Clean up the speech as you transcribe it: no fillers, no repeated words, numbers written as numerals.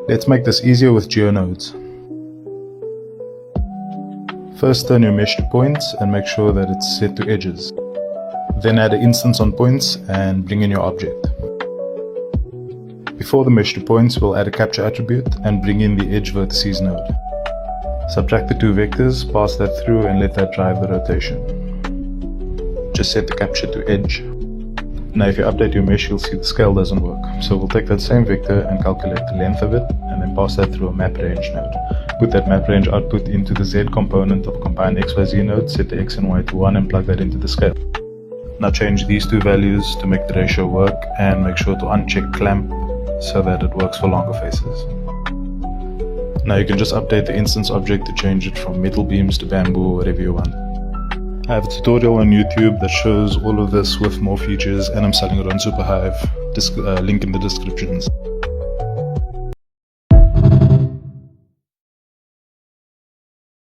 Let's make this easier with GeoNodes. First turn your mesh to points and make sure that it's set to edges. Then add an instance on points and bring in your object. Before the mesh to points, we'll add a capture attribute and bring in the edge vertices node. Subtract the two vectors, pass that through and let that drive the rotation. Just set the capture to edge. Now if you update your mesh, you'll see the scale doesn't work. So we'll take that same vector and calculate the length of it and then pass that through a map range node. Put that map range output into the Z component of combine XYZ node, set the X and Y to 1 and plug that into the scale. Now change these two values to make the ratio work and make sure to uncheck clamp so that it works for longer faces. Now you can just update the instance object to change it from metal beams to bamboo or whatever you want. I have a tutorial on YouTube that shows all of this with more features and I'm selling it on Superhive, link in the descriptions.